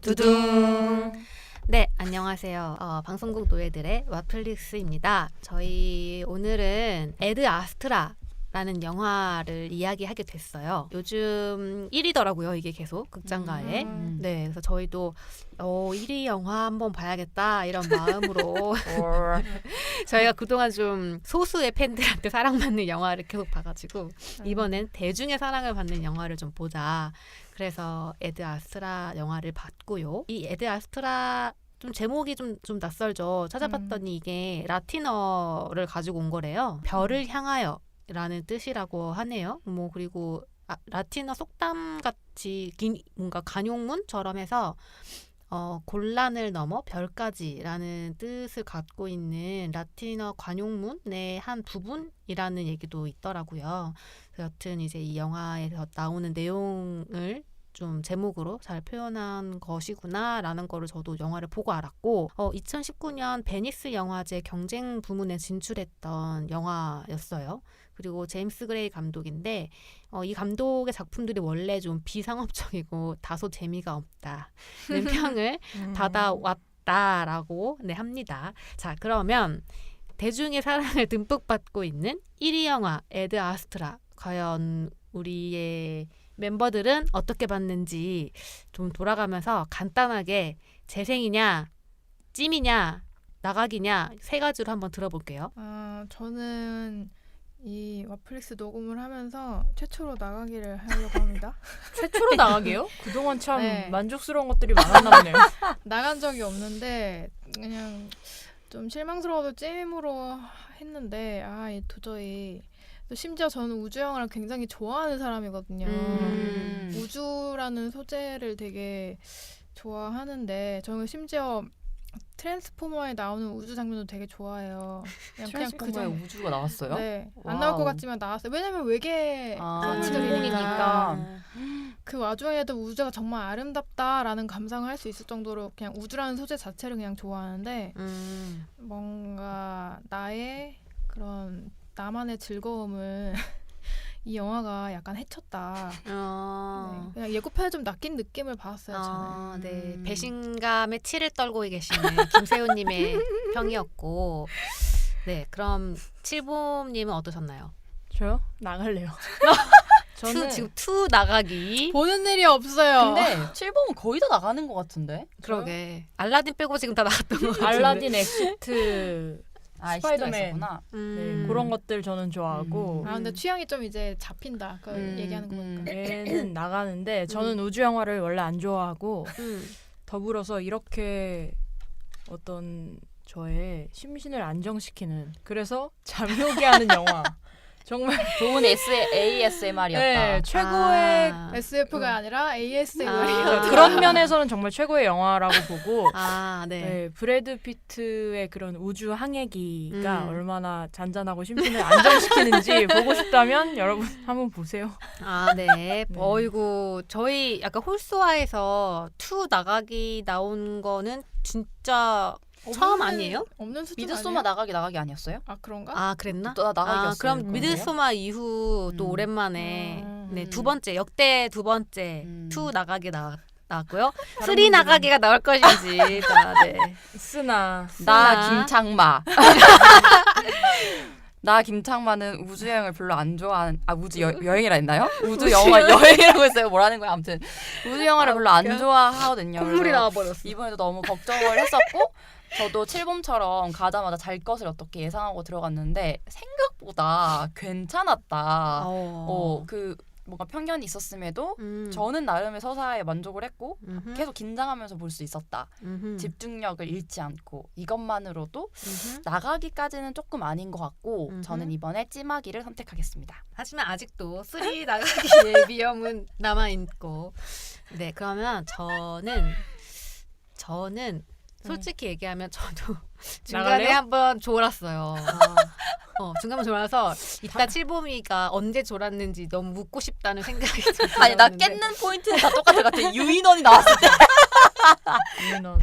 두둥. 네, 안녕하세요. 방송국 노예들의 와플릭스입니다. 저희 오늘은 에드 아스트라라는 영화를 이야기하게 됐어요. 요즘 1위더라고요, 이게 계속 극장가에. 네, 그래서 저희도 1위 영화 한번 봐야겠다 이런 마음으로 저희가 그동안 좀 소수의 팬들한테 사랑받는 영화를 계속 봐가지고 이번엔 대중의 사랑을 받는 영화를 좀 보자. 그래서 에드 아스트라 영화를 봤고요. 이 에드 아스트라 좀 제목이 좀 낯설죠. 찾아봤더니 이게 라틴어를 가지고 온 거래요. 별을 향하여 라는 뜻이라고 하네요. 그리고 라틴어 속담 같이 뭔가 간용문처럼 해서 곤란을 넘어 별까지라는 뜻을 갖고 있는 라틴어 관용문의 한 부분이라는 얘기도 있더라고요. 여튼 이제 이 영화에서 나오는 내용을 좀 제목으로 잘 표현한 것이구나라는 거를 저도 영화를 보고 알았고 2019년 베니스 영화제 경쟁 부문에 진출했던 영화였어요. 그리고 제임스 그레이 감독인데 이 감독의 작품들이 원래 좀 비상업적이고 다소 재미가 없다는 평을 받아왔다라고 합니다. 자, 그러면 대중의 사랑을 듬뿍 받고 있는 1위 영화 에드 아스트라, 과연 우리의 멤버들은 어떻게 봤는지 좀 돌아가면서 간단하게 재생이냐 찜이냐 나가기냐 세 가지로 한번 들어볼게요. 저는 이 와플릭스 녹음을 하면서 최초로 나가기를 하려고 합니다. 최초로 나가게요? 그동안 참 네. 만족스러운 것들이 많았나 보네요. 나간 적이 없는데 그냥 좀 실망스러워도 찜으로 했는데 도저히 또 심지어 저는 우주 영화를 굉장히 좋아하는 사람이거든요. 우주라는 소재를 되게 좋아하는데 저는 심지어 트랜스포머에 나오는 우주 장면도 되게 좋아해요. 트랜스포머에 우주가 나왔어요? 네, 안 나올 것 같지만 나왔어요. 왜냐면 외계 주인공이니까. 그 와중에도 우주가 정말 아름답다라는 감상을 할 수 있을 정도로 그냥 우주라는 소재 자체를 그냥 좋아하는데 뭔가 나만의 즐거움을 이 영화가 약간 해쳤다. 네, 그냥 예고편에 좀 낚인 느낌을 받았어요. 저는. 네, 배신감에 치를 떨고 계시는 김세훈님의 평이었고, 네, 그럼 칠봄님은 어떠셨나요? 저요? 나갈래요. 지금 투 나가기. 보는 일이 없어요. 근데 7번은 거의 다 나가는 것 같은데? 그러게. 알라딘 빼고 지금 다 나갔던 것 같은데. 알라딘, 엑시트, 스파이더맨. 네, 그런 것들 저는 좋아하고 근데 취향이 좀 이제 잡힌다. 그걸 얘기하는 거 보니까. 얘는 나가는데 저는 우주 영화를 원래 안 좋아하고 더불어서 이렇게 어떤 저의 심신을 안정시키는, 그래서 잠이 오게 하는 영화. 정말 좋은 ASMR이었다. 네, 최고의 SF가 아니라 ASMR이요. 그런 면에서는 정말 최고의 영화라고 보고 네. 브래드 피트의 그런 우주 항해기가 얼마나 잔잔하고 심신을 안정시키는지 보고 싶다면 여러분 한번 보세요. 네. 어이구, 저희 약간 홀수화에서 투 나가기 나온 거는 진짜 처음 아니에요? 없는 수준 미드소마 아니에요? 나가기 아니었어요? 그런가? 그랬나? 나가기였어요. 그럼 미드소마 이후 또 오랜만에 두 번째, 역대 두 번째 투 나가기 나왔고요. 쓰리 나가기가 나올 것인지. 네. 쓰나 나 김창마. 나 김창마는 우주 여행을 별로 안 좋아하는 우주 여행이라 했나요? 우주 영화 여행이라고 했어요. 뭐라는 거야? 아무튼 우주 영화를 별로 안 좋아하거든요. 콧물이 나와버렸어. 이번에도 너무 걱정을 했었고 저도 칠봄처럼 가자마자 잘 것을 어떻게 예상하고 들어갔는데 생각보다 괜찮았다. 그 뭔가 편견이 있었음에도 저는 나름의 서사에 만족을 했고 계속 긴장하면서 볼 수 있었다. 집중력을 잃지 않고 이것만으로도 나가기까지는 조금 아닌 것 같고 저는 이번에 찜하기를 선택하겠습니다. 하지만 아직도 쓰리 나가기의 위험은 남아있고. 네, 그러면 저는 솔직히 얘기하면 저도 중간에 나갈래요? 한번 졸았어요. 중간에 졸아서 이따 칠봄이가 언제 졸았는지 너무 묻고 싶다는 생각이 들었는데. 아니 나 깼는 포인트는 다 똑같은 것 같아. 유인원이 나왔을 때. 유인원.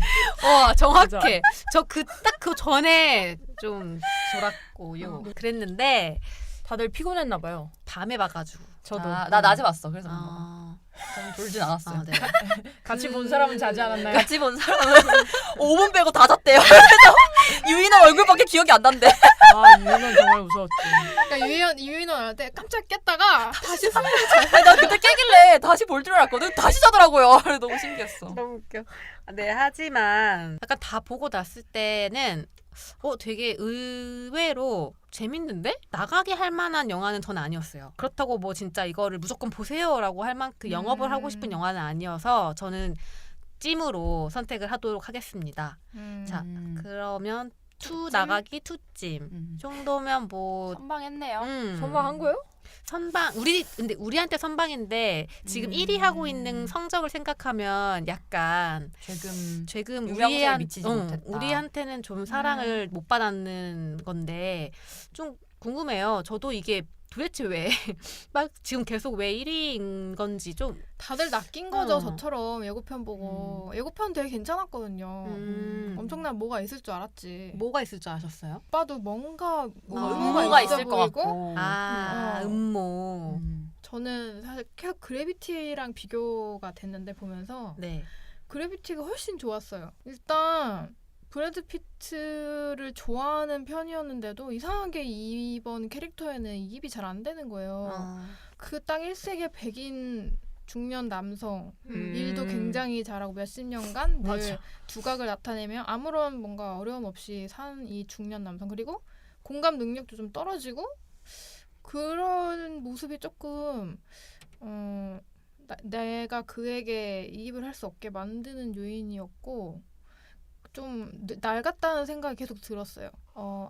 정확해. 저 딱 그 전에 좀 졸았고요. 그랬는데 다들 피곤했나 봐요. 밤에 봐가지고. 저도. 나 낮에 봤어. 그래서 저는 졸진 않았어요. 아, 네. 같이 본 사람은 자지 않았나요? 같이 본 사람은 5분 빼고 다 잤대요. 그래서 유인원 얼굴밖에 기억이 안 난대. 아 유인원 정말 무서웠지. 그러니까 유인원한테 깜짝 깼다가 다시 숨을 아니, 나 그때 깨길래 다시 볼 줄 알았거든. 다시 자더라고요. 그래서 너무 신기했어. 너무 웃겨. 네, 하지만 약간 다 보고 났을 때는 되게 의외로 재밌는데? 나가게 할 만한 영화는 전 아니었어요. 그렇다고 뭐 진짜 이거를 무조건 보세요라고 할 만큼 영업을 하고 싶은 영화는 아니어서 저는 찜으로 선택을 하도록 하겠습니다. 자, 그러면 투 나가기 투찜 정도면 뭐 선방했네요. 선방한 거예요? 선방 근데 우리한테 선방인데 지금 1위 하고 있는 성적을 생각하면 약간 죄금 유명세에 미치지 못했다. 우리한테는 좀 사랑을 못 받았는 건데 좀 궁금해요. 저도 이게 도대체 왜 막 지금 계속 왜 1위인 건지 좀 다들 낚인 거죠. 저처럼 예고편 보고 예고편 되게 괜찮았거든요. 엄청난 뭐가 있을 줄 알았지. 뭐가 있을 줄 아셨어요? 오빠도 뭔가 음모가 있을 것 보이고 같고. 음모. 저는 사실 계속 그래비티랑 비교가 됐는데 보면서 네. 그래비티가 훨씬 좋았어요. 일단 브래드 피트를 좋아하는 편이었는데도 이상하게 이번 캐릭터에는 이입이 잘 안 되는 거예요. 그 딱 1세기의 백인 중년 남성 일도 굉장히 잘하고 몇십 년간 늘 두각을 나타내며 아무런 뭔가 어려움 없이 산 이 중년 남성 그리고 공감 능력도 좀 떨어지고 그런 모습이 조금 내가 그에게 이입을 할 수 없게 만드는 요인이었고 좀 낡았다는 생각이 계속 들었어요.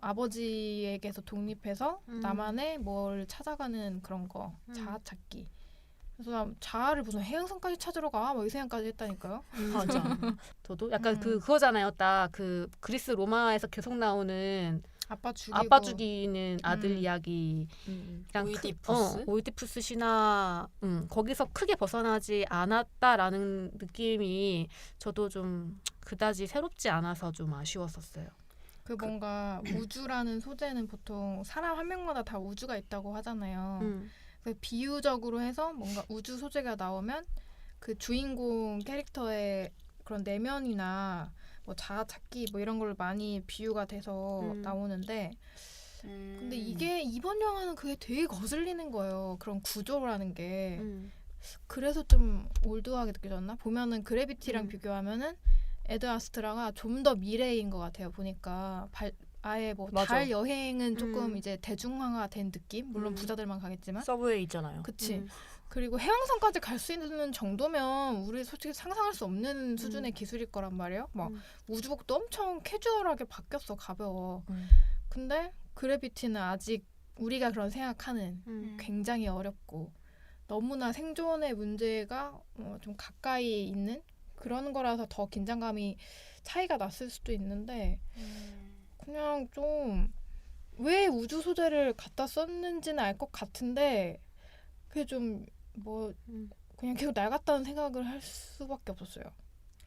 아버지에게서 독립해서 나만의 뭘 찾아가는 그런 거 자아 찾기. 그래서 나 자아를 무슨 해양성까지 찾으러 가? 뭐 이 생각까지 했다니까요. 맞아. 저도 약간 그거잖아요. 딱 그 그리스 로마에서 계속 나오는 아빠 죽이는 아들 이야기랑 오이디푸스 신화 거기서 크게 벗어나지 않았다라는 느낌이 저도 좀 그다지 새롭지 않아서 좀 아쉬웠었어요. 그 뭔가 우주라는 소재는 보통 사람 한 명마다 다 우주가 있다고 하잖아요. 그 비유적으로 해서 뭔가 우주 소재가 나오면 그 주인공 캐릭터의 그런 내면이나 뭐 자아 찾기 뭐 이런 걸 많이 비유가 돼서 나오는데 근데 이게 이번 영화는 그게 되게 거슬리는 거예요. 그런 구조라는 게. 그래서 좀 올드하게 느껴졌나? 보면은 그래비티랑 비교하면은 에드 아스트라가 좀 더 미래인 것 같아요. 보니까 아예 뭐 달 여행은 조금 이제 대중화된 느낌? 물론 부자들만 가겠지만. 서브웨이 있잖아요. 그치. 그리고 해왕성까지 갈 수 있는 정도면 우리 솔직히 상상할 수 없는 수준의 기술일 거란 말이에요. 막 우주복도 엄청 캐주얼하게 바뀌었어. 가벼워. 근데 그래비티는 아직 우리가 그런 생각하는 굉장히 어렵고 너무나 생존의 문제가 좀 가까이 있는 그런 거라서 더 긴장감이 차이가 났을 수도 있는데 그냥 좀 왜 우주 소재를 갖다 썼는지는 알 것 같은데 그게 좀 뭐 그냥 계속 낡았다는 생각을 할 수밖에 없었어요.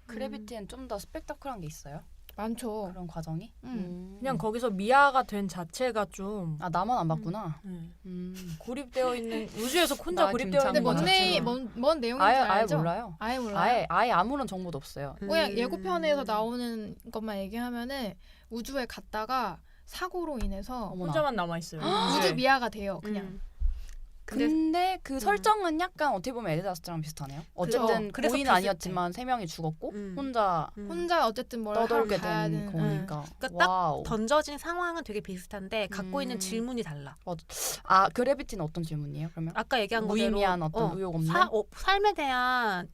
그래비티는 좀 더 스펙타클한 게 있어요? 많죠. 그런 과정이? 그냥 거기서 미아가 된 자체가 좀 나만 안 봤구나. 고립되어 있는 우주에서 혼자 나 고립되어 있는 근데 것 자체가 뭔 내용인지 아예 알죠? 몰라요. 아예 몰라요. 아예 아무런 정보도 없어요. 그냥 예고편에서 나오는 것만 얘기하면은 우주에 갔다가 사고로 인해서 혼자만 남아 있어요. 우주 미아가 돼요. 그냥. 근데 그 설정은 약간 어떻게 보면 에드아스트랑 비슷하네요. 어쨌든 그래서 고의는 아니었지만 3명이 죽었고 혼자 혼자 어쨌든 뭘 떠돌게 가야 된 되는 거니까. 그러니까 와우. 딱 던져진 상황은 되게 비슷한데 갖고 있는 질문이 달라. 아 그래비티는 어떤 질문이에요? 그러면 아까 얘기한 거대로 무의미한 어떤 의욕 없는 삶에 대한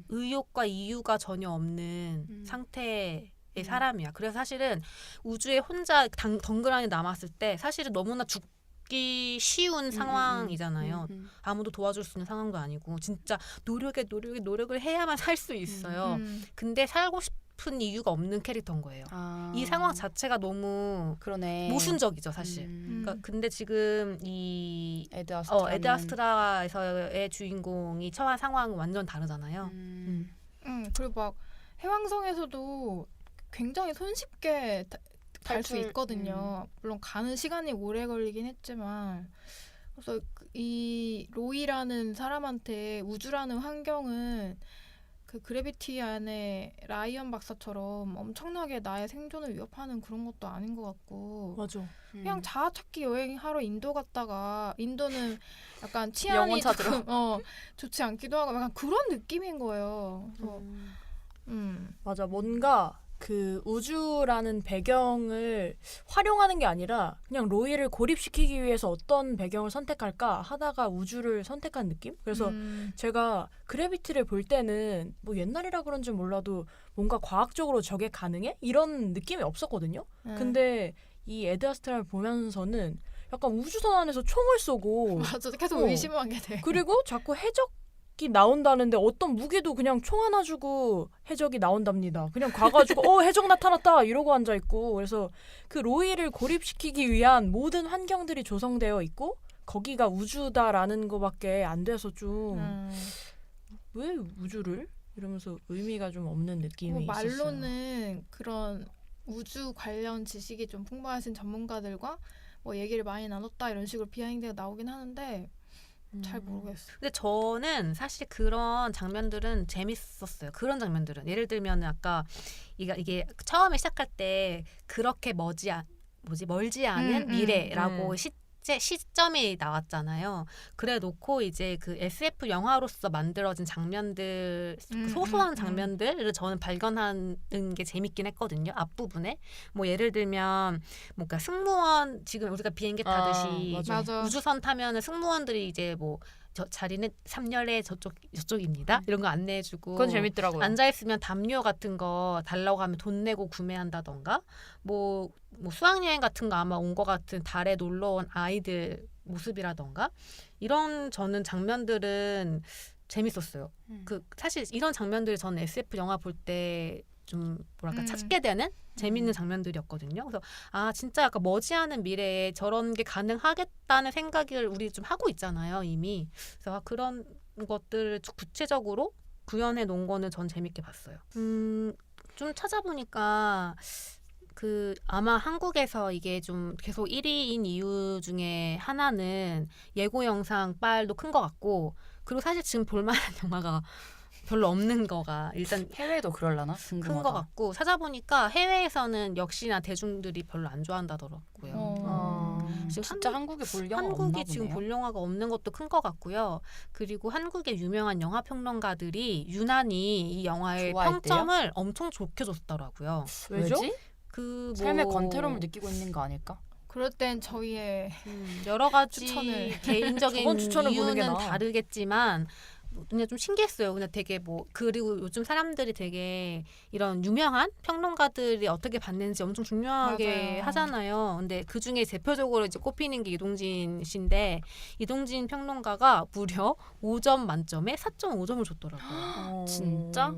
의욕과 이유가 전혀 없는 음. 상태의 사람이야. 그래서 사실은 우주에 혼자 덩그러니 남았을 때 사실은 너무나 죽기 쉬운 상황이잖아요. 아무도 도와줄 수 있는 상황도 아니고 진짜 노력을 해야만 살 수 있어요. 근데 살고 싶은 이유가 없는 캐릭터인 거예요. 이 상황 자체가 너무 그러네. 모순적이죠, 사실. 그러니까 근데 지금 이 에드 에드아스트라는 아스트라에서의 주인공이 처한 상황은 완전 다르잖아요. 그리고 막 해왕성에서도 굉장히 손쉽게 갈 수 있거든요. 물론 가는 시간이 오래 걸리긴 했지만 그래서 이 로이라는 사람한테 우주라는 환경은 그 그래비티 안에 라이언 박사처럼 엄청나게 나의 생존을 위협하는 그런 것도 아닌 것 같고 맞아. 그냥 자아찾기 여행하러 인도 갔다가 인도는 약간 치안이 영혼 찾으러. 조금 좋지 않기도 하고 약간 그런 느낌인 거예요. 그래서 맞아. 뭔가 그 우주라는 배경을 활용하는 게 아니라 그냥 로이를 고립시키기 위해서 어떤 배경을 선택할까 하다가 우주를 선택한 느낌? 그래서 제가 그래비티를 볼 때는 뭐 옛날이라 그런지 몰라도 뭔가 과학적으로 저게 가능해? 이런 느낌이 없었거든요. 근데 이 에드 아스트라를 보면서는 약간 우주선 안에서 총을 쏘고 맞아 계속 의심하게 돼. 그리고 자꾸 해적이 나온다는데 어떤 무기도 그냥 총 하나 주고 해적이 나온답니다. 그냥 가가지고 해적 나타났다 이러고 앉아있고 그래서 그 로이를 고립시키기 위한 모든 환경들이 조성되어 있고 거기가 우주다라는 거밖에 안 돼서 좀 왜 우주를? 이러면서 의미가 좀 없는 느낌이 있었어요. 말로는 그런 우주 관련 지식이 좀 풍부하신 전문가들과 뭐 얘기를 많이 나눴다 이런 식으로 비하인드가 나오긴 하는데 잘 모르겠어요. 근데 저는 사실 그런 장면들은 재밌었어요. 그런 장면들은 예를 들면 아까 이게 처음에 시작할 때 그렇게 멀지 않은 미래라고 시점이 나왔잖아요. 그래 놓고 이제 그 SF 영화로서 만들어진 장면들, 소소한 장면들을 저는 발견하는 게 재밌긴 했거든요. 앞부분에 뭐 예를 들면 뭔가 승무원 지금 우리가 비행기 타듯이 맞아. 우주선 타면은 승무원들이 이제 뭐 저 자리는 3열에 저쪽입니다. 이런 거 안내해주고 그건 재밌더라고요. 앉아 있으면 담요 같은 거 달라고 하면 돈 내고 구매한다던가 뭐 수학여행 같은 거 아마 온 거 같은 달에 놀러 온 아이들 모습이라던가 이런 저는 장면들은 재밌었어요. 그 사실 이런 장면들이 저는 SF 영화 볼 때 좀 뭐랄까 찾게 되는 재밌는 장면들이었거든요. 그래서 진짜 약간 머지않은 미래에 저런 게 가능하겠다는 생각을 우리 좀 하고 있잖아요, 이미. 그래서 그런 것들을 구체적으로 구현해 놓은 거는 전 재밌게 봤어요. 좀 찾아보니까 아마 한국에서 이게 좀 계속 1위인 이유 중에 하나는 예고 영상 빨도 큰 것 같고 그리고 사실 지금 볼만한 영화가 별로 없는 거가 일단 해외도 그럴라나? 큰 궁금하다. 것 같고 찾아보니까 해외에서는 역시나 대중들이 별로 안 좋아한다더라고요. 지금 진짜 한국에 볼 영화가 없나 한국이 지금 보네요. 볼 영화가 없는 것도 큰 것 같고요. 그리고 한국의 유명한 영화 평론가들이 유난히 이 영화의 좋아했대요? 평점을 엄청 좋게 줬더라고요. 왜죠? 왜지? 뭐 삶의 권태로움을 느끼고 있는 거 아닐까? 그럴 땐 저희의 여러 가지 추천을. 개인적인 저번 추천을 보는 게 이유는 나아. 다르겠지만 그냥 좀 신기했어요. 그냥 되게 그리고 요즘 사람들이 되게 이런 유명한 평론가들이 어떻게 봤는지 엄청 중요하게 맞아요. 하잖아요. 근데 그 중에 대표적으로 이제 꼽히는 게 이동진 씨인데 이동진 평론가가 무려 5점 만점에 4.5점을 줬더라고요. 진짜?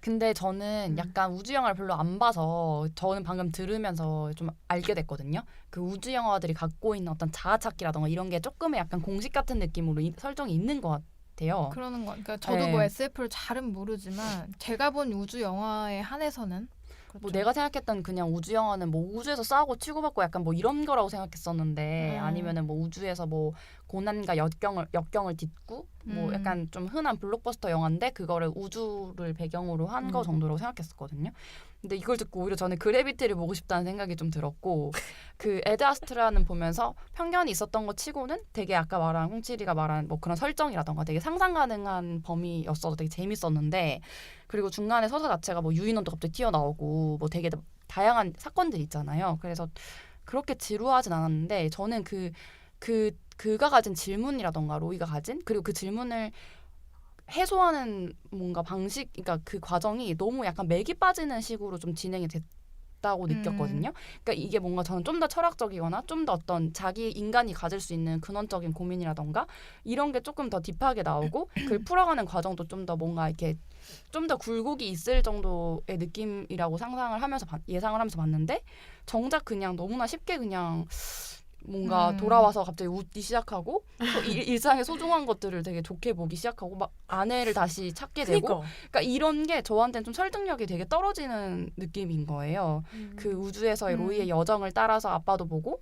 근데 저는 약간 우주 영화를 별로 안 봐서 저는 방금 들으면서 좀 알게 됐거든요. 그 우주 영화들이 갖고 있는 어떤 자아찾기라던가 이런 게 조금의 약간 공식 같은 느낌으로 설정이 있는 것 같아요. 그러는 거. 그러니까 저도 네. 뭐 SF를 잘은 모르지만 제가 본 우주 영화에 한해서는 그렇죠. 뭐 내가 생각했던 그냥 우주 영화는 뭐 우주에서 싸우고 치고받고 약간 뭐 이런 거라고 생각했었는데 아니면은 뭐 우주에서 뭐 고난과 역경을 딛고 뭐 약간 좀 흔한 블록버스터 영화인데 그거를 우주를 배경으로 한 거 정도라고 생각했었거든요. 근데 이걸 듣고 오히려 저는 그래비티를 보고 싶다는 생각이 좀 들었고 그 에드 아스트라는 보면서 편견이 있었던 거 치고는 되게 아까 말한 홍칠이가 말한 뭐 그런 설정이라던가 되게 상상 가능한 범위였어서 되게 재밌었는데 그리고 중간에 서사 자체가 뭐 유인원도 갑자기 튀어나오고 뭐 되게 다양한 사건들이 있잖아요. 그래서 그렇게 지루하진 않았는데 저는 그가 가진 질문이라던가 로이가 가진 그리고 그 질문을 해소하는 뭔가 방식, 그러니까 그 과정이 너무 약간 맥이 빠지는 식으로 좀 진행이 됐다고 느꼈거든요. 그러니까 이게 뭔가 저는 좀 더 철학적이거나 좀 더 어떤 자기 인간이 가질 수 있는 근원적인 고민이라던가 이런 게 조금 더 딥하게 나오고 그걸 풀어가는 과정도 좀 더 뭔가 이렇게 좀 더 굴곡이 있을 정도의 느낌이라고 예상을 하면서 봤는데 정작 그냥 너무나 쉽게 그냥 뭔가 돌아와서 갑자기 웃기 시작하고 일상의 소중한 것들을 되게 좋게 보기 시작하고 막 아내를 다시 찾게 되고 그러니까 이런 게 저한테는 좀 설득력이 되게 떨어지는 느낌인 거예요. 그 우주에서의 로이의 여정을 따라서 아빠도 보고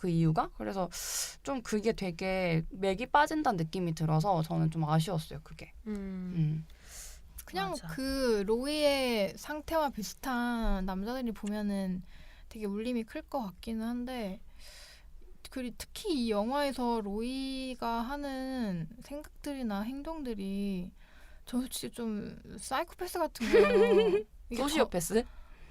그 이유가. 그래서 좀 그게 되게 맥이 빠진다는 느낌이 들어서 저는 좀 아쉬웠어요. 그게. 그냥 맞아. 그 로이의 상태와 비슷한 남자들이 보면은 되게 울림이 클 것 같기는 한데 그리고 특히 이 영화에서 로이가 하는 생각들이나 행동들이 저 솔직히 좀 사이코패스 같은 거예요. 이게 소시오패스?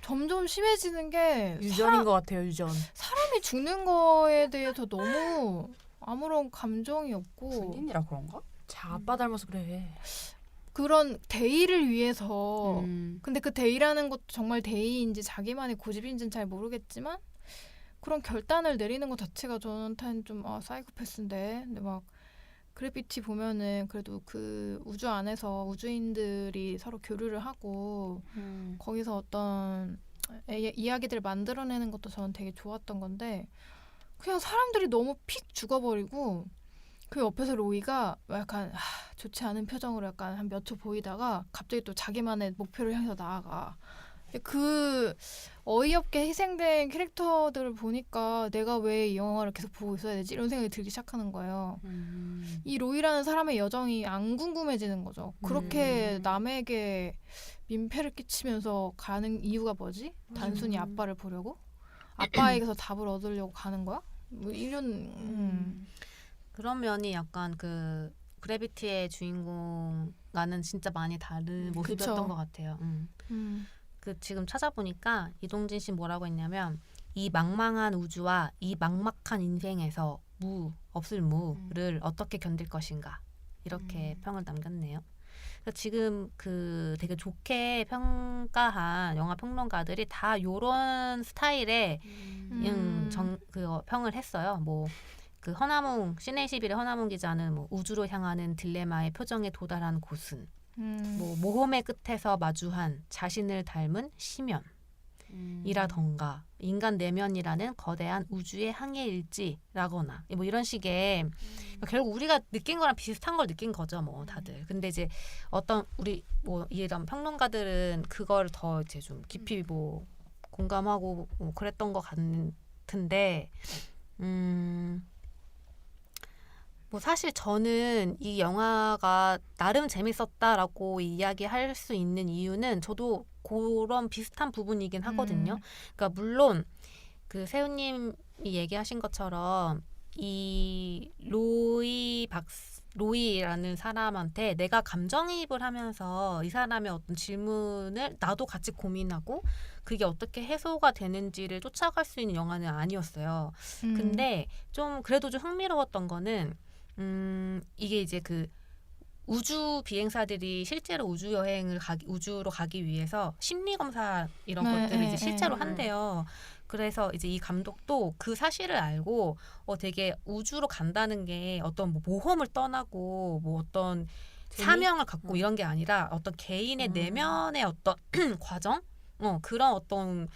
점점 심해지는 게 유전인 것 같아요. 유전. 사람이 죽는 거에 대해서 너무 아무런 감정이 없고 군인이라 그런가? 자, 아빠 닮아서 그래. 그런 대의를 위해서 음. 근데 그 대의라는 것도 정말 대의인지 자기만의 고집인지는 잘 모르겠지만 그런 결단을 내리는 것 자체가 저한테는 좀 사이코패스인데 근데 막 그래피티 보면은 그래도 그 우주 안에서 우주인들이 서로 교류를 하고 거기서 어떤 이야기들을 만들어내는 것도 저는 되게 좋았던 건데 그냥 사람들이 너무 픽 죽어버리고 그 옆에서 로이가 약간 좋지 않은 표정으로 약간 한 몇 초 보이다가 갑자기 또 자기만의 목표를 향해서 나아가. 그 어이없게 희생된 캐릭터들을 보니까 내가 왜 이 영화를 계속 보고 있어야 되지? 이런 생각이 들기 시작하는 거예요. 이 로이라는 사람의 여정이 안 궁금해지는 거죠. 그렇게 남에게 민폐를 끼치면서 가는 이유가 뭐지? 단순히 아빠를 보려고? 아빠에게서 답을 얻으려고 가는 거야? 뭐 이런 그런 면이 약간 그 그래비티의 주인공과는 진짜 많이 다른 모습이었던 그쵸. 것 같아요. 그 지금 찾아보니까 이동진 씨 뭐라고 했냐면 이 망망한 우주와 이 막막한 인생에서 없을 무를 어떻게 견딜 것인가 이렇게 평을 남겼네요. 그래서 지금 그 되게 좋게 평가한 영화 평론가들이 다 요런 스타일의 그 평을 했어요. 뭐 그 허나몽 시네21의 허나몽 기자는 뭐 우주로 향하는 딜레마의 표정에 도달한 곳은 뭐 모험의 끝에서 마주한 자신을 닮은 심연이라던가 인간 내면이라는 거대한 우주의 항해 일지라거나 뭐 이런 식의 결국 우리가 느낀 거랑 비슷한 걸 느낀 거죠 뭐 다들. 근데 이제 어떤 우리 뭐 이런 평론가들은 그걸 더 이제 좀 깊이 뭐 공감하고 뭐 그랬던 것 같은데 뭐 사실 저는 이 영화가 나름 재밌었다라고 이야기할 수 있는 이유는 저도 그런 비슷한 부분이긴 하거든요. 그러니까 물론 그 세훈님이 얘기하신 것처럼 이 로이라는 사람한테 내가 감정이입을 하면서 이 사람의 어떤 질문을 나도 같이 고민하고 그게 어떻게 해소가 되는지를 쫓아갈 수 있는 영화는 아니었어요. 근데 좀 그래도 좀 흥미로웠던 거는 이게 이제 그 우주 비행사들이 실제로 우주로 가기 위해서 심리 검사 이런 것들을 이제 실제로 한대요. 그래서 이제 이 감독도 그 사실을 알고 되게 우주로 간다는 게 어떤 뭐 모험을 떠나고 뭐 어떤 사명을 갖고 이런 게 아니라 어떤 개인의 내면의 어떤 과정, 그런 어떤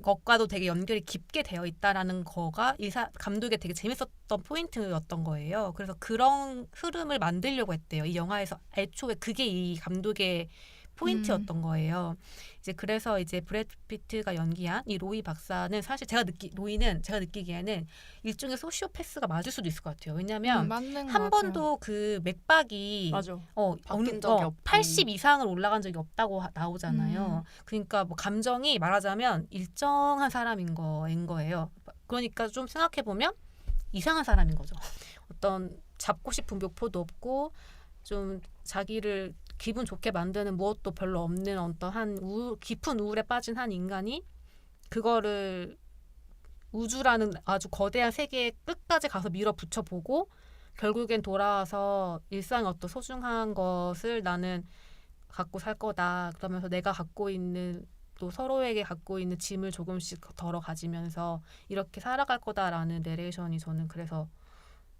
것과도 되게 연결이 깊게 되어 있다라는 거가 감독의 되게 재밌었던 포인트였던 거예요. 그래서 그런 흐름을 만들려고 했대요. 이 영화에서 애초에 그게 이 감독의 포인트였던 거예요. 이제 그래서 이제 브래드 피트가 연기한 이 로이 박사는 사실 로이는 제가 느끼기에는 일종의 소시오패스가 맞을 수도 있을 것 같아요. 왜냐하면 한 번도 그 맥박이 맞아. 바뀐 적이 없고 80 이상을 올라간 적이 없다고 나오잖아요. 그러니까 뭐 감정이 말하자면 일정한 사람인 거예요. 그러니까 좀 생각해 보면 이상한 사람인 거죠. 어떤 잡고 싶은 목표도 없고 좀 자기를 기분 좋게 만드는 무엇도 별로 없는 어떤 깊은 우울에 빠진 한 인간이 그거를 우주라는 아주 거대한 세계의 끝까지 가서 밀어붙여보고 결국엔 돌아와서 일상의 어떤 소중한 것을 나는 갖고 살 거다. 그러면서 내가 갖고 있는 또 서로에게 갖고 있는 짐을 조금씩 덜어 가지면서 이렇게 살아갈 거다라는 내레이션이 저는 그래서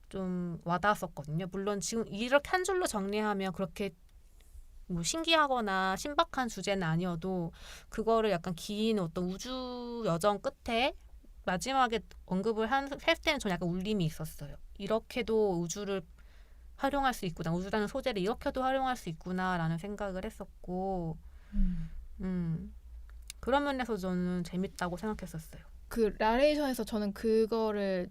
좀 와닿았었거든요. 물론 지금 이렇게 한 줄로 정리하면 그렇게 뭐 신기하거나 신박한 주제는 아니어도 그거를 약간 긴 어떤 우주 여정 끝에 마지막에 언급을 했을 때는 저는 약간 울림이 있었어요. 이렇게도 우주를 활용할 수 있구나. 우주라는 소재를 이렇게도 활용할 수 있구나라는 생각을 했었고 그런 면에서 저는 재밌다고 생각했었어요. 그 나레이션에서 저는 그거를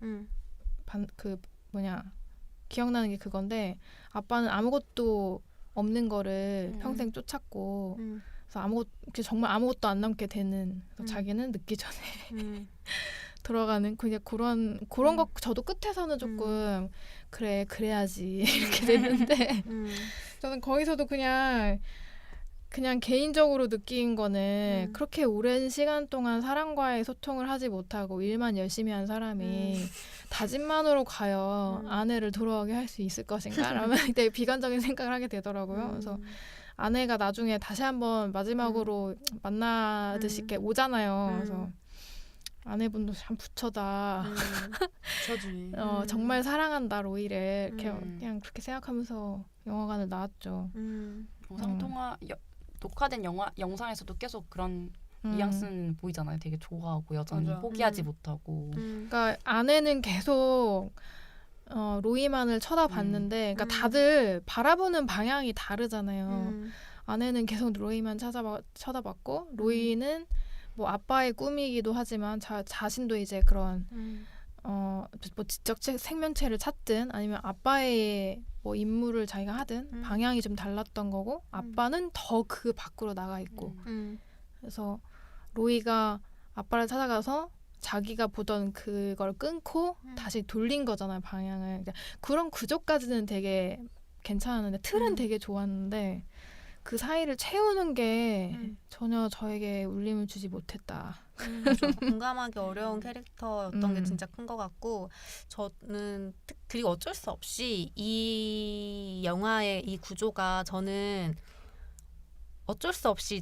기억나는 게 그건데 아빠는 아무것도 없는 거를 평생 쫓았고 그래서 정말 아무것도 안 남게 되는 그래서 자기는 늦기 전에 들어가는 그런 거 저도 끝에서는 조금 그래야지 이렇게 됐는데 저는 거기서도 그냥 개인적으로 느낀 거는 그렇게 오랜 시간 동안 사람과의 소통을 하지 못하고 일만 열심히 한 사람이 다짐만으로 과연 아내를 돌아오게 할 수 있을 것인가? 라면 되게 비관적인 생각을 하게 되더라고요. 그래서 아내가 나중에 다시 한번 마지막으로 만나듯이 이렇게 오잖아요. 그래서 아내분도 참 부처다. 부처지. 정말 사랑한다 로이를 이렇게 그냥 그렇게 생각하면서 영화관을 나왔죠. 녹화된 영상에서도 계속 그런 뉘앙스는 보이잖아요. 되게 좋아하고 여전히 맞아. 포기하지 못하고. 그러니까 아내는 계속 로이만을 쳐다봤는데, 그러니까 다들 바라보는 방향이 다르잖아요. 아내는 계속 로이만 쳐다봤고, 로이는 뭐 아빠의 꿈이기도 하지만 자신도 이제 그런 뭐 지적 생명체를 찾든 아니면 아빠의 뭐 임무를 자기가 하든 방향이 좀 달랐던 거고 아빠는 더 그 밖으로 나가 있고 그래서 로이가 아빠를 찾아가서 자기가 보던 그걸 끊고 다시 돌린 거잖아요 방향을. 그런 구조까지는 되게 괜찮았는데 틀은 되게 좋았는데 그 사이를 채우는 게 전혀 저에게 울림을 주지 못했다. 공감하기 어려운 캐릭터였던 게 진짜 큰 것 같고 저는 그리고 어쩔 수 없이 이 영화의 이 구조가 저는 어쩔 수 없이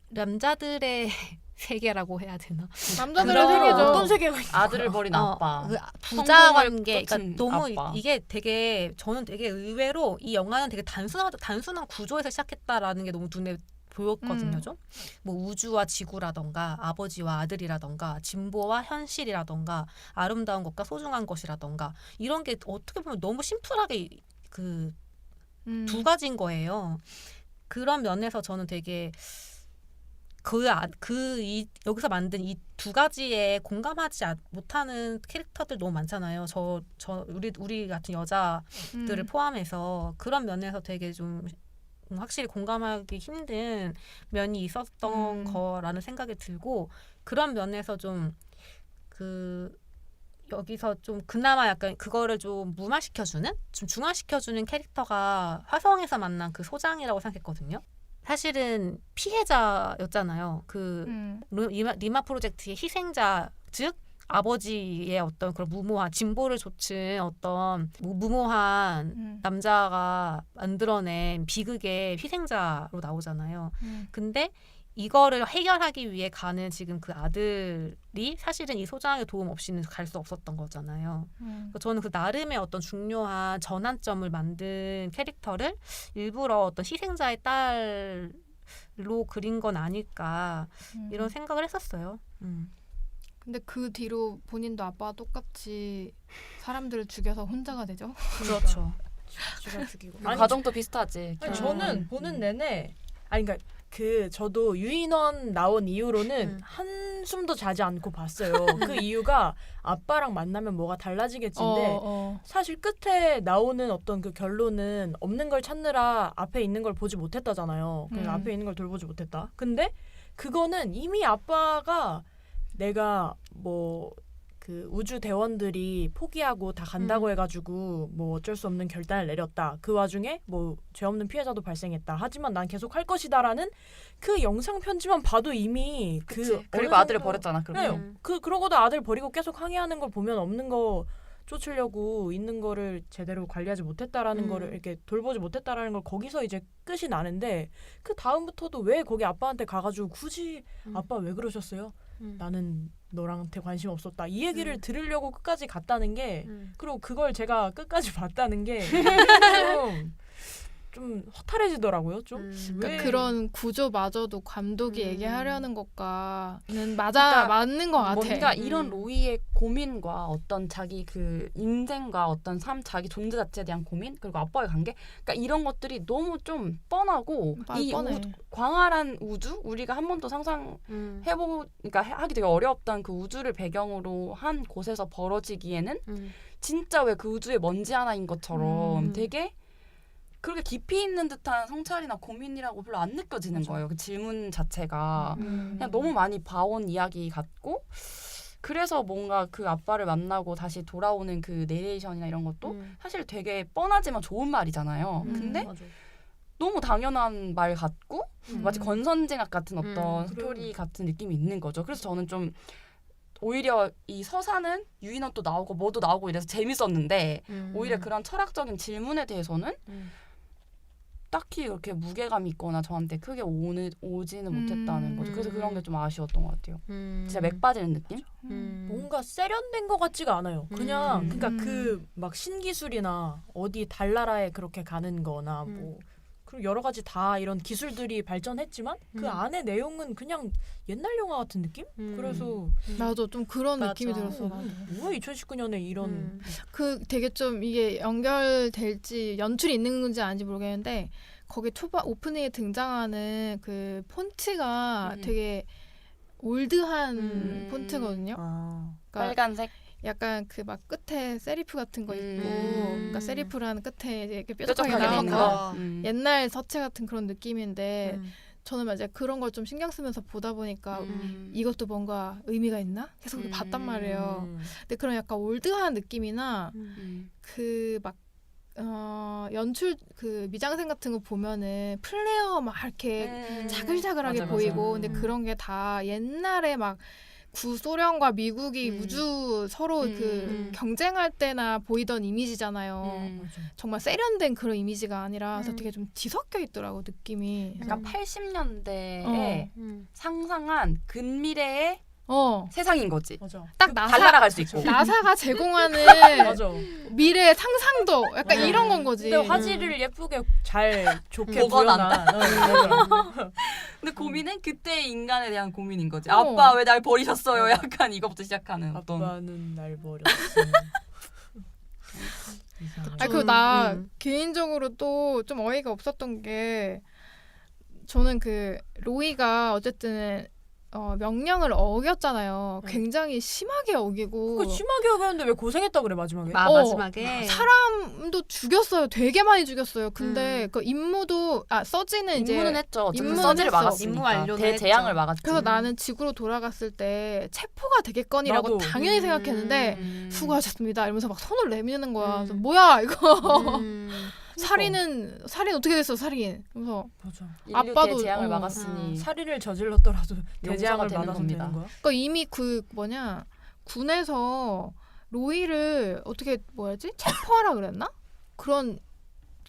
남자들의 세계라고 해야 되나? 남자들의 세계죠. 어떤 세계가 있어? 아들을 버린 아빠. 그 부자 관계. 쫓은 그러니까 너무 아빠. 이게 되게 저는 되게 의외로 이 영화는 되게 단순한 구조에서 시작했다라는 게 너무 눈에 보였거든요. 좀 뭐 우주와 지구라던가 아버지와 아들이라던가 진보와 현실이라던가 아름다운 것과 소중한 것이라던가 이런 게 어떻게 보면 너무 심플하게 그 두 가지인 거예요. 그런 면에서 저는 되게 여기서 만든 이 두 가지에 공감하지 못하는 캐릭터들 너무 많잖아요. 우리 같은 여자들을 포함해서 그런 면에서 되게 좀 확실히 공감하기 힘든 면이 있었던 거라는 생각이 들고 그런 면에서 좀 여기서 좀 그나마 약간 그거를 좀 무마시켜주는 좀 중화시켜주는 캐릭터가 화성에서 만난 그 소장이라고 생각했거든요. 사실은 피해자였잖아요. 리마 프로젝트의 희생자, 즉 아버지의 어떤 그런 무모한 진보를 좇은 어떤 무모한 남자가 만들어낸 비극의 희생자로 나오잖아요. 근데 이거를 해결하기 위해 가는 지금 그 아들이 사실은 이 소장의 도움 없이는 갈 수 없었던 거잖아요. 그러니까 저는 그 나름의 어떤 중요한 전환점을 만든 캐릭터를 일부러 어떤 희생자의 딸로 그린 건 아닐까 이런 생각을 했었어요. 근데 그 뒤로 본인도 아빠와 똑같이 사람들을 죽여서 혼자가 되죠. 그렇죠. 죽이고. 과정도 비슷하지. 아니, 저는 보는 내내 그러니까 저도 유인원 나온 이후로는 한숨도 자지 않고 봤어요. 그 이유가 아빠랑 만나면 뭐가 달라지겠지인데 사실 끝에 나오는 어떤 그 결론은 없는 걸 찾느라 앞에 있는 걸 보지 못했다잖아요. 그러니까 앞에 있는 걸 돌보지 못했다. 근데 그거는 이미 아빠가 내가 뭐 그 우주 대원들이 포기하고 다 간다고 해가지고 뭐 어쩔 수 없는 결단을 내렸다. 그 와중에 뭐 죄 없는 피해자도 발생했다. 하지만 난 계속 할 것이다라는 그 영상 편지만 봐도 이미 그리고 아들을 버렸잖아. 그러고도 아들 버리고 계속 항의하는 걸 보면 없는 거 쫓으려고 있는 거를 제대로 관리하지 못했다라는 거를 이렇게 돌보지 못했다라는 걸 거기서 이제 끝이 나는데 그 다음부터도 왜 거기 아빠한테 가가지고 굳이 아빠 왜 그러셨어요? 나는 너랑한테 관심 없었다. 이 얘기를 들으려고 끝까지 갔다는 게 그리고 그걸 제가 끝까지 봤다는 게 좀 좀 허탈해지더라고요. 좀 음. 왜 그런 구조마저도 감독이 음. 얘기하려는 것과는 그러니까 맞는 것 같아. 뭔가 이런 음. 로이의 고민과 어떤 자기 그 인생과 어떤 삶, 자기 존재 자체에 대한 고민, 그리고 아빠의 관계, 그러니까 이런 것들이 너무 좀 뻔하고 이 뻔해. 광활한 우주, 우리가 한 번도 상상해보, 그러니까 하기 되게 어려웠던 그 우주를 배경으로 한 곳에서 벌어지기에는 진짜 왜 그 우주의 먼지 하나인 것처럼 되게 그렇게 깊이 있는 듯한 성찰이나 고민이라고 별로 안 느껴지는 맞아. 거예요. 그 질문 자체가 음. 그냥 너무 많이 봐온 이야기 같고, 그래서 뭔가 그 아빠를 만나고 다시 돌아오는 그 내레이션이나 이런 것도 사실 되게 뻔하지만 좋은 말이잖아요. 근데 맞아. 너무 당연한 말 같고 마치 권선징악 같은 어떤 음. 스토리 같은 느낌이 있는 거죠. 그래서 저는 좀 오히려 이 서사는 유인원 또 나오고 뭐도 나오고 이래서 재밌었는데 오히려 그런 철학적인 질문에 대해서는 딱히 그렇게 무게감이 있거나 저한테 크게 오지는 못했다는 거죠. 그래서 그런 게 좀 아쉬웠던 것 같아요. 진짜 맥 빠지는 느낌? 뭔가 세련된 것 같지가 않아요. 그냥 음. 그러니까 그 막 신기술이나 어디 달나라에 그렇게 가는 거나 뭐 그리고 여러 가지 다 이런 기술들이 발전했지만 그 안에 내용은 그냥 옛날 영화 같은 느낌? 그래서 나도 좀 그런 맞아. 느낌이 들었어. 나도. 왜 2019년에 이런 그 되게 좀 이게 연결될지 연출이 있는 건지 아닌지 모르겠는데 거기 초반 오프닝에 등장하는 그 폰트가 되게 올드한 폰트거든요. 아. 그러니까 빨간색? 약간 그 막 끝에 세리프 같은 거 있고, 음. 그러니까 세리프라는 끝에 이렇게 뾰족하게 뾰족하게 돼 나온 있는 거. 거. 옛날 서체 같은 그런 느낌인데 저는 이제 그런 걸 좀 신경 쓰면서 보다 보니까 이것도 뭔가 의미가 있나? 계속 그렇게 봤단 말이에요. 근데 그런 약간 올드한 느낌이나 그 막 연출 그 미장센 같은 거 보면은 플레어 막 이렇게 자글자글하게 맞아, 보이고 맞아. 근데 그런 게 다 옛날에 막 구소련과 미국이 우주 서로 그 경쟁할 때나 보이던 이미지잖아요. 정말 세련된 그런 이미지가 아니라 그래서 되게 좀 뒤섞여 있더라고 느낌이. 약간 80년대에 상상한 근미래의 세상인 거지. 맞아. 딱 잘 날아갈 수 있고. 나사가 제공하는 맞아. 미래의 상상도 약간 이런 건 거지. 근데 화질을 예쁘게 잘 좋게 녹아난다. 구현한. 근데 고민은 그때의 인간에 대한 고민인 거지. 어. 아빠 왜 날 버리셨어요? 약간 이거부터 시작하는 어떤. 아빠는 날 버렸어. 아니 그리고 나 개인적으로 또 좀 어이가 없었던 게 저는 그 로이가 어쨌든 명령을 어겼잖아요. 굉장히 심하게 어기고 그 심하게 어겼는데 왜 고생했다 그래 마지막에? 마지막에 사람도 죽였어요. 되게 많이 죽였어요. 근데 그 임무도 서지는 이제 임무는 했죠. 어쨌든 임무는 서지를 했어. 막았으니까. 임무 완료는 대재앙을 했죠. 막았지. 그래서 나는 지구로 돌아갔을 때 체포가 되겠거니라고 나도. 당연히 생각했는데 수고하셨습니다. 이러면서 막 손을 내미는 거야. 그래서 뭐야 이거 살인 어떻게 됐어 살인. 그래서 맞아. 인류 아빠도, 대재앙을 막았으니. 살인을 저질렀더라도 대재앙을 되는 받아서 겁니다. 되는 거야? 그러니까 이미 그 뭐냐 군에서 로이를 어떻게 뭐야지 체포하라 그랬나? 그런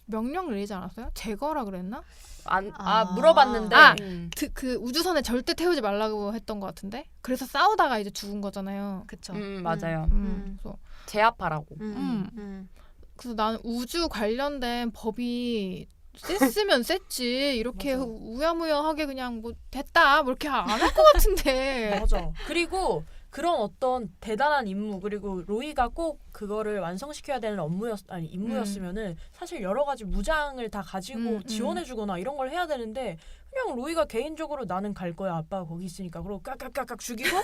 명령을 내리지 않았어요? 제거하라 그랬나? 물어봤는데 아, 그 우주선에 절대 태우지 말라고 했던 것 같은데 그래서 싸우다가 이제 죽은 거잖아요. 그쵸. 맞아요. 그래서 제압하라고. 그래서 나는 우주 관련된 법이 셌으면 셌지 이렇게 맞아. 우야무야하게 그냥 뭐 됐다 뭐 이렇게 안 할 것 같은데. 맞아. 그리고 그런 어떤 대단한 임무 그리고 로이가 꼭 그거를 완성시켜야 되는 임무였으면은 사실 여러 가지 무장을 다 가지고 지원해주거나 이런 걸 해야 되는데 그냥 로이가 개인적으로 나는 갈 거야 아빠가 거기 있으니까 그리고 깍깍깍깍 죽이고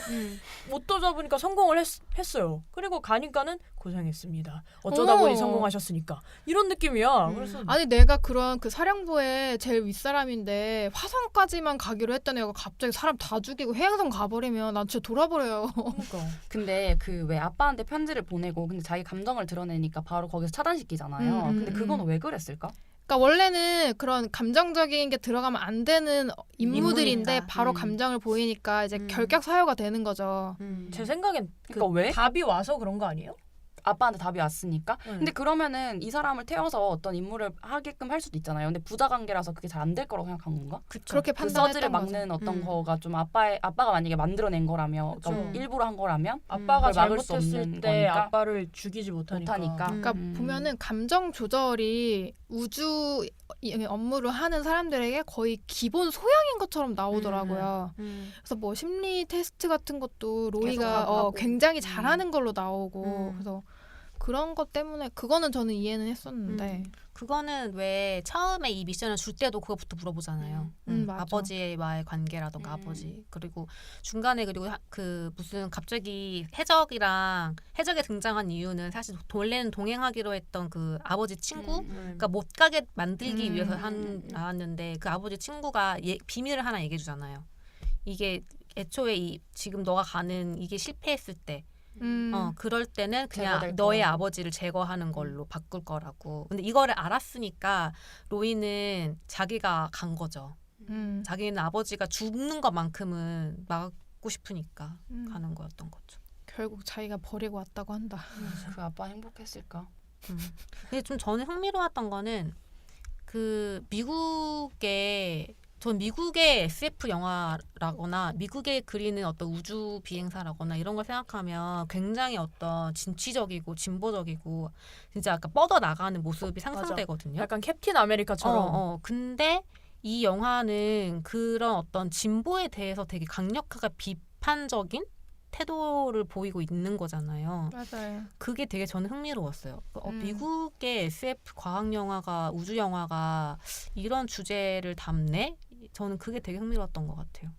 못 떠잡으니까 성공을 했어요. 그리고 가니까는 고생했습니다. 어쩌다 보니 성공하셨으니까 이런 느낌이야. 그래서 아니 내가 그런 그 사령부의 제일 윗사람인데 화성까지만 가기로 했던 애가 갑자기 사람 다 죽이고 해양성 가버리면 난 진짜 돌아버려요. 그러니까. 근데 그 왜 아빠한테 편지를 보내고 근데 자기 감정을 드러내니까 바로 거기서 차단시키잖아요. 근데 그건 왜 그랬을까? 그러니까 원래는 그런 감정적인 게 들어가면 안 되는 인물들인데 인물이니까. 바로 감정을 보이니까 이제 결격 사유가 되는 거죠. 제 생각엔 그러니까 왜? 답이 와서 그런 거 아니에요? 아빠한테 답이 왔으니까. 네. 근데 그러면은 이 사람을 태워서 어떤 임무를 하게끔 할 수도 있잖아요. 근데 부자 관계라서 그게 잘 안 될 거라고 생각한 건가? 그렇게 그 서지를 판단했던 거죠. 막는 어떤 음. 거가 좀 아빠가 만약에 만들어낸 거라면 그쵸. 그러니까 일부러 한 거라면 아빠가 그걸 막을 수 잘못했을 없는 때 거니까. 아빠를 죽이지 못하니까. 그러니까 보면은 감정 조절이 우주 업무를 하는 사람들에게 거의 기본 소양인 것처럼 나오더라고요. 그래서 뭐 심리 테스트 같은 것도 로이가 하고. 굉장히 잘하는 걸로 나오고 음. 그래서 그런 것 때문에 그거는 저는 이해는 했었는데 그거는 왜 처음에 이 미션을 줄 때도 그거부터 물어보잖아요. 맞아. 아버지와의 관계라던가 음. 아버지 그리고 중간에 그리고 그 무슨 갑자기 해적에 등장한 이유는 사실 원래는 동행하기로 했던 그 아버지 친구 그러니까 못 가게 만들기 위해서 나왔는데 그 아버지 친구가 비밀을 하나 얘기해 주잖아요. 이게 애초에 지금 너가 가는 이게 실패했을 때 그럴 때는 그냥 제거될 너의 거라고. 아버지를 제거하는 걸로 바꿀 거라고. 근데 이거를 알았으니까 로이는 자기가 간 거죠. 자기는 아버지가 죽는 것만큼은 막고 싶으니까 가는 거였던 거죠. 결국 자기가 버리고 왔다고 한다. 그 아빠 행복했을까? 근데 좀 저는 흥미로웠던 거는 그 전 미국의 SF 영화라거나 미국에 그리는 어떤 우주 비행사라거나 이런 걸 생각하면 굉장히 어떤 진취적이고 진보적이고 진짜 약간 뻗어 나가는 모습이 상상되거든요. 약간 캡틴 아메리카처럼. 근데 이 영화는 그런 어떤 진보에 대해서 되게 강력하게 비판적인 태도를 보이고 있는 거잖아요. 맞아요. 그게 되게 저는 흥미로웠어요. 음. 미국의 SF 과학 영화가 우주 영화가 이런 주제를 담네? 저는 그게 되게 흥미로웠던 것 같아요.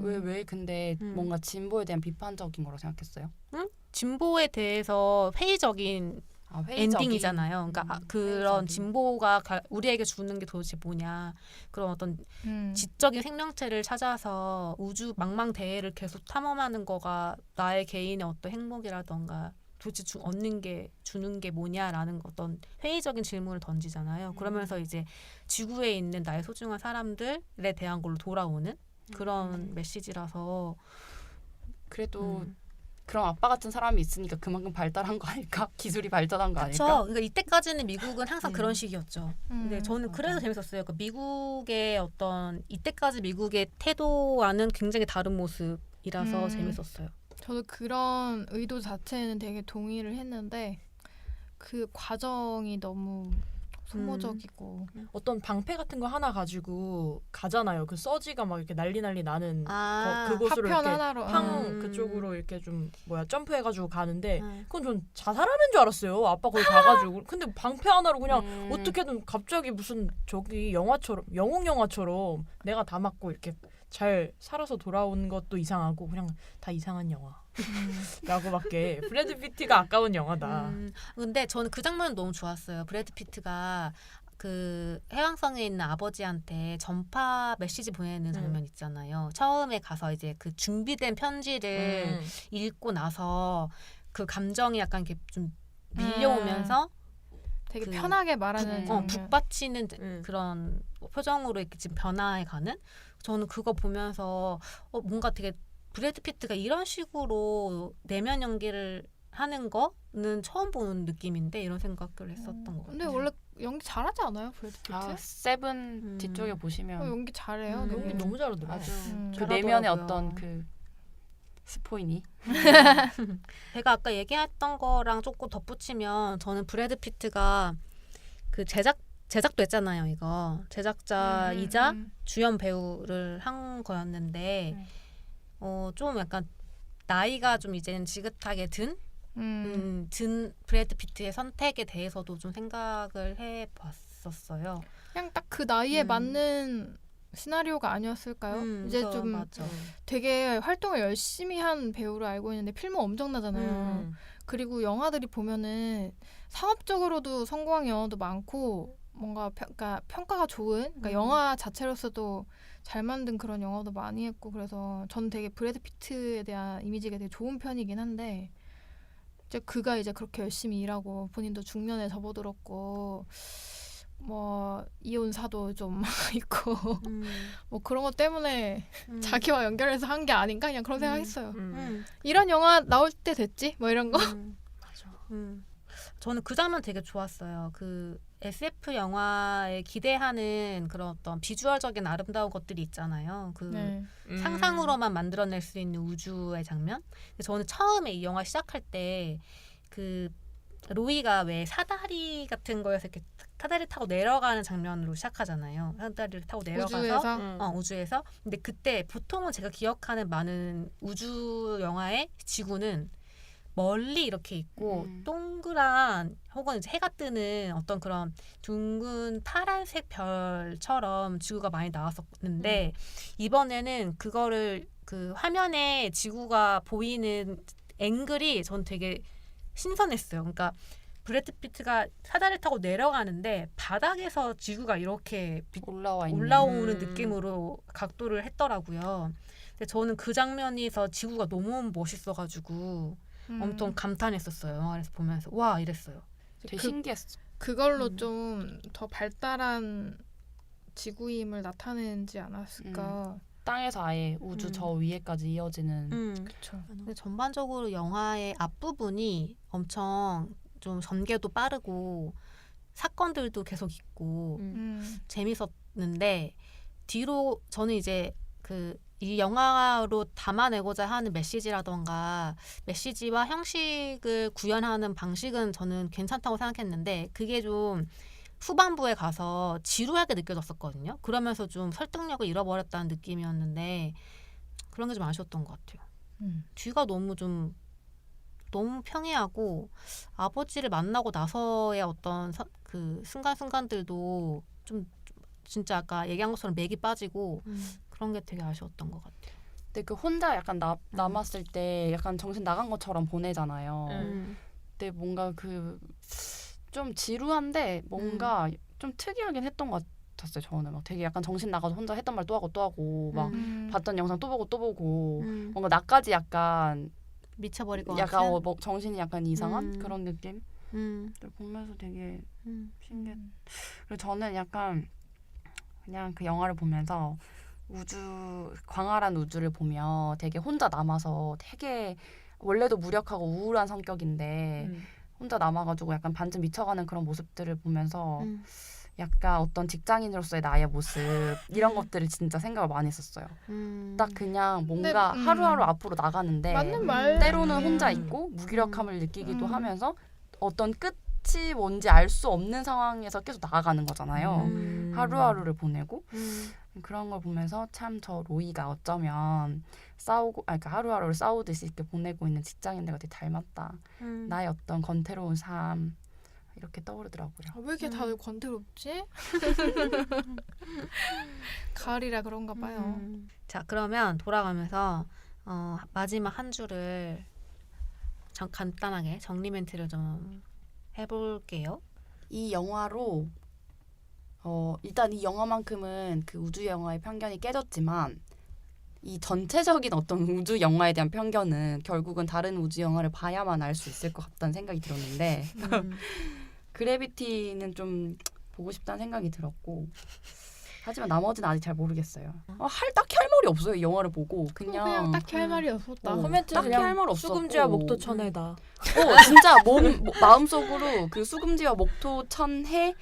왜 근데 뭔가 진보에 대한 비판적인 거라고 생각했어요? 진보에 대해서 회의적인 엔딩이잖아요. 그러니까 그런 회의적인. 진보가 우리에게 주는 게 도대체 뭐냐. 그런 어떤 지적인 생명체를 찾아서 우주 망망대해를 계속 탐험하는 거가 나의 개인의 어떤 행복이라던가 도대체 주는 게 뭐냐라는 어떤 회의적인 질문을 던지잖아요. 그러면서 이제 지구에 있는 나의 소중한 사람들에 대한 걸로 돌아오는 그런 메시지라서 그래도 그런 아빠 같은 사람이 있으니까 그만큼 발달한 거 아닐까? 기술이 발전한 거 그렇죠. 아닐까? 그러니까 이때까지는 미국은 항상 그런 식이었죠. 근데 저는 맞아. 그래서 재밌었어요. 그러니까 미국의 어떤 이때까지 미국의 태도와는 굉장히 다른 모습이라서 재밌었어요. 저도 그런 의도 자체는 되게 동의를 했는데 그 과정이 너무 소모적이고 어떤 방패 같은 거 하나 가지고 가잖아요. 그 서지가 막 이렇게 난리 나는 그곳으로 파편 이렇게 하나로 그쪽으로 이렇게 좀 점프해가지고 가는데 그건 전 자살하는 줄 알았어요. 아빠 거기 가가지고. 근데 방패 하나로 그냥 어떻게든 갑자기 무슨 저기 영화처럼 영웅 영화처럼 내가 다 맞고 이렇게 잘 살아서 돌아온 것도 이상하고 그냥 다 이상한 영화. 라고밖에 브래드 피트가 아까운 영화다. 근데 저는 그 장면은 너무 좋았어요. 브래드 피트가 그 해왕성에 있는 아버지한테 전파 메시지 보내는 장면 있잖아요. 처음에 가서 이제 그 준비된 편지를 읽고 나서 그 감정이 약간 이렇게 좀 밀려오면서 되게 편하게 말하는 장면. 북받치는 그런 표정으로 이렇게 지금 변화해가는. 저는 그거 보면서 뭔가 되게 브래드 피트가 이런 식으로 내면 연기를 하는 거는 처음 보는 느낌인데 이런 생각을 했었던 것 같아요. 근데 원래 연기 잘하지 않아요, 브래드 피트? 세븐 뒤쪽에 보시면 연기 잘해요. 연기 너무 잘하더라고요. 그 내면의 어떤 그 스포이니. 제가 아까 얘기했던 거랑 조금 덧붙이면 저는 브래드 피트가 그 제작도 했잖아요. 이거 제작자이자 주연 배우를 한 거였는데 좀 약간 나이가 좀 이제는 지긋하게 든 브래드 피트의 선택에 대해서도 좀 생각을 해봤었어요. 그냥 딱 그 나이에 맞는 시나리오가 아니었을까요? 이제 좀 맞아. 되게 활동을 열심히 한 배우로 알고 있는데 필모 엄청나잖아요. 그리고 영화들이 보면은 상업적으로도 성공한 영화도 많고 뭔가 평가가 좋은 그러니까 영화 자체로서도 잘 만든 그런 영화도 많이 했고 그래서 저는 되게 브래드 피트에 대한 이미지가 되게 좋은 편이긴 한데 이제 그가 이제 그렇게 열심히 일하고 본인도 중년에 접어들었고 뭐 이혼사도 좀 있고 뭐 그런 것 때문에 자기와 연결해서 한 게 아닌가 그냥 그런 생각했어요. 이런 영화 나올 때 됐지 뭐 이런 거. 저는 그 장면 되게 좋았어요. 그 SF 영화에 기대하는 그런 어떤 비주얼적인 아름다운 것들이 있잖아요. 그 네. 상상으로만 만들어낼 수 있는 우주의 장면. 근데 저는 처음에 이 영화 시작할 때 그 로이가 왜 사다리 같은 거에서 이렇게 사다리 타고 내려가는 장면으로 시작하잖아요. 사다리를 타고 내려가서 우주에서 우주에서. 근데 그때 보통은 제가 기억하는 많은 우주 영화의 지구는 멀리 이렇게 있고 동그란 혹은 이제 해가 뜨는 어떤 그런 둥근 파란색 별처럼 지구가 많이 나왔었는데 이번에는 그거를 그 화면에 지구가 보이는 앵글이 전 되게 신선했어요. 그러니까 브래드 피트가 사다리를 타고 내려가는데 바닥에서 지구가 이렇게 올라오는 느낌으로 각도를 했더라고요. 근데 저는 그 장면에서 지구가 너무 멋있어가지고 엄청 감탄했었어요. 영화에서 보면서 와 이랬어요. 되게 신기했어. 그걸로 좀 더 발달한 지구임을 나타내지 않았을까. 땅에서 아예 우주 저 위에까지 이어지는. 그렇죠. 근데 전반적으로 영화의 앞부분이 엄청 좀 전개도 빠르고 사건들도 계속 있고 재밌었는데 뒤로 저는 이제 그 이 영화로 담아내고자 하는 메시지라던가 메시지와 형식을 구현하는 방식은 저는 괜찮다고 생각했는데 그게 좀 후반부에 가서 지루하게 느껴졌었거든요. 그러면서 좀 설득력을 잃어버렸다는 느낌이었는데 그런 게 좀 아쉬웠던 것 같아요. 뒤가 너무 평이하고 아버지를 만나고 나서의 어떤 그 순간순간들도 좀 진짜 아까 얘기한 것처럼 맥이 빠지고 그런 게 되게 아쉬웠던 것 같아요. 근데 그 혼자 약간 남았을 때 약간 정신 나간 것처럼 보내잖아요. 근데 뭔가 그 좀 지루한데 뭔가 좀 특이하긴 했던 것 같았어요. 저는 막 되게 약간 정신 나가서 혼자 했던 말 또 하고 막 봤던 영상 또 보고 뭔가 나까지 약간 미쳐버릴 것 약간 같은 뭐 정신이 약간 이상한 그런 느낌. 보면서 되게 신기했. 그리고 저는 약간 그냥 그 영화를 보면서 광활한 우주를 보며 되게 혼자 남아서 되게 원래도 무력하고 우울한 성격인데 혼자 남아가지고 약간 반쯤 미쳐가는 그런 모습들을 보면서 약간 어떤 직장인으로서의 나의 모습 이런 것들을 진짜 생각을 많이 했었어요. 딱 그냥 뭔가 하루하루 앞으로 나가는데 맞는 말. 때로는 혼자 있고 무기력함을 느끼기도 하면서 어떤 끝이 뭔지 알 수 없는 상황에서 계속 나아가는 거잖아요. 하루하루를 보내고 그런 걸 보면서 참 저 로이가 어쩌면 그러니까 하루하루를 싸우듯이 이렇게 보내고 있는 직장인들과 되게 닮았다. 나의 어떤 권태로운 삶 이렇게 떠오르더라고요. 왜 이렇게 다들 권태롭지? 가을이라 그런가 봐요. 자 그러면 돌아가면서 마지막 한 줄을 간단하게 정리 멘트를 좀 해볼게요. 이 영화로 일단 이 영화만큼은 그 우주 영화의 편견이 깨졌지만 이 전체적인 어떤 우주 영화에 대한 편견은 결국은 다른 우주 영화를 봐야만 알 수 있을 것 같다는 생각이 들었는데 그래비티는 좀 보고 싶다는 생각이 들었고 하지만 나머지는 아직 잘 모르겠어요. 딱히 할 말이 없어요. 이 영화를 보고 그냥 딱히 할 말이 없었다. 코멘트 딱히 그냥 할 말 없었고 수금지와 목토 천해다. 진짜 마음속으로 그 수금지와 목토 천해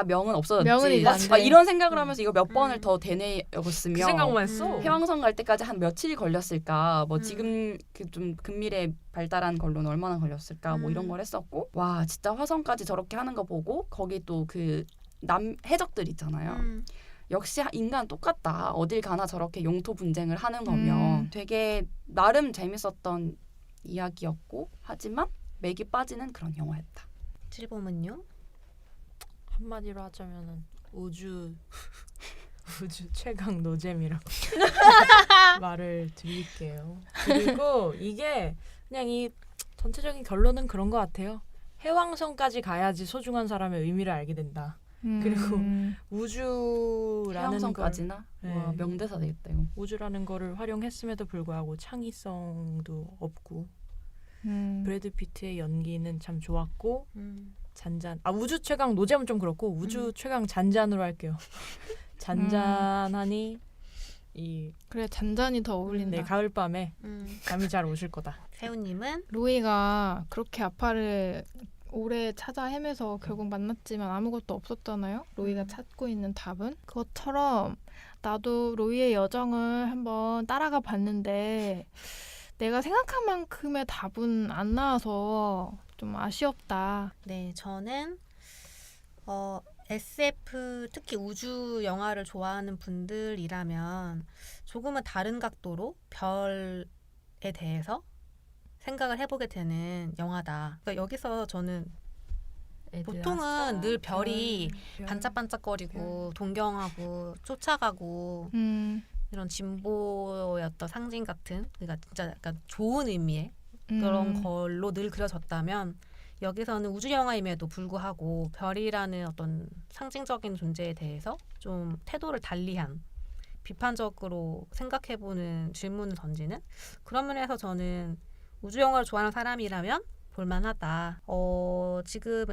명은 없어졌지. 명은 이제 안 돼. 막 이런 생각을 하면서 이거 몇 번을 더 되뇌었으며 그 생각만 했어. 해왕성 갈 때까지 한 며칠이 걸렸을까 뭐 지금 그 좀 근미래 발달한 걸로는 얼마나 걸렸을까 뭐 이런 걸 했었고 와 진짜 화성까지 저렇게 하는 거 보고 거기 또 그 해적들 있잖아요. 역시 인간 똑같다. 어딜 가나 저렇게 용토 분쟁을 하는 거면 되게 나름 재밌었던 이야기였고 하지만 맥이 빠지는 그런 영화였다. 칠봄은요? 한마디로 하자면은 우주 최강 노잼이라고 말을 드릴게요. 그리고 이게 그냥 이 전체적인 결론은 그런 것 같아요. 해왕성까지 가야지 소중한 사람의 의미를 알게 된다. 그리고 우주라는 해왕성까지나? 네. 와 명대사 되겠다 이거. 우주라는 거를 활용했음에도 불구하고 창의성도 없고 브래드 피트의 연기는 참 좋았고 우주 최강 노잼은 좀 그렇고 우주 최강 잔잔으로 할게요. 잔잔하니 이 그래 잔잔히 더 어울린다. 네, 가을밤에 음. 잠이 잘 오실 거다. 세훈님은 로이가 그렇게 아파를 오래 찾아 헤매서 결국 만났지만 아무것도 없었잖아요. 로이가 찾고 있는 답은 그것처럼 나도 로이의 여정을 한번 따라가 봤는데 내가 생각한 만큼의 답은 안 나와서 좀 아쉬웠다. 네, 저는 SF 특히 우주 영화를 좋아하는 분들이라면 조금은 다른 각도로 별에 대해서 생각을 해보게 되는 영화다. 그러니까 여기서 저는 보통은 늘 별이 반짝반짝거리고 동경하고 쫓아가고 이런 진보의 어떤 상징 같은, 그러니까 진짜 약간 좋은 의미의 그런 걸로 늘 그려졌다면 여기서는 우주 영화임에도 불구하고 별이라는 어떤 상징적인 존재에 대해서 좀 태도를 달리한 비판적으로 생각해보는 질문을 던지는 그런 면에서 저는 우주 영화를 좋아하는 사람이라면 볼만하다. 지금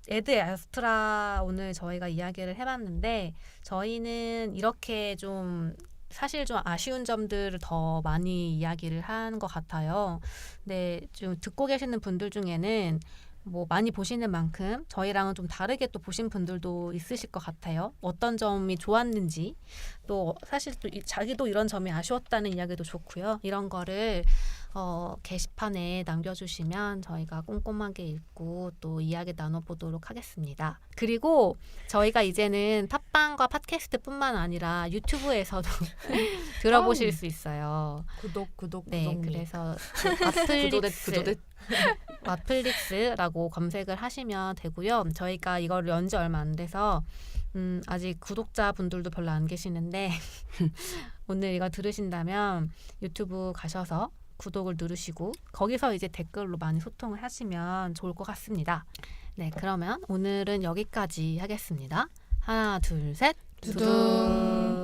에드 아스트라 오늘 저희가 이야기를 해봤는데 저희는 이렇게 좀 사실 좀 아쉬운 점들을 더 많이 이야기를 한 것 같아요. 근데 좀 듣고 계시는 분들 중에는 뭐 많이 보시는 만큼 저희랑은 좀 다르게 또 보신 분들도 있으실 것 같아요. 어떤 점이 좋았는지 또 사실 또 자기도 이런 점이 아쉬웠다는 이야기도 좋고요. 이런 거를 게시판에 남겨주시면 저희가 꼼꼼하게 읽고 또 이야기 나눠보도록 하겠습니다. 그리고 저희가 이제는 팟빵과 팟캐스트뿐만 아니라 유튜브에서도 들어보실 수 있어요. 구독 네, 그래서 와플릭스라고 검색을 하시면 되고요. 저희가 이걸 연지 얼마 안 돼서 아직 구독자분들도 별로 안 계시는데 오늘 이거 들으신다면 유튜브 가셔서 구독을 누르시고 거기서 이제 댓글로 많이 소통을 하시면 좋을 것 같습니다. 네, 그러면 오늘은 여기까지 하겠습니다. 하나, 둘, 셋. 두둥.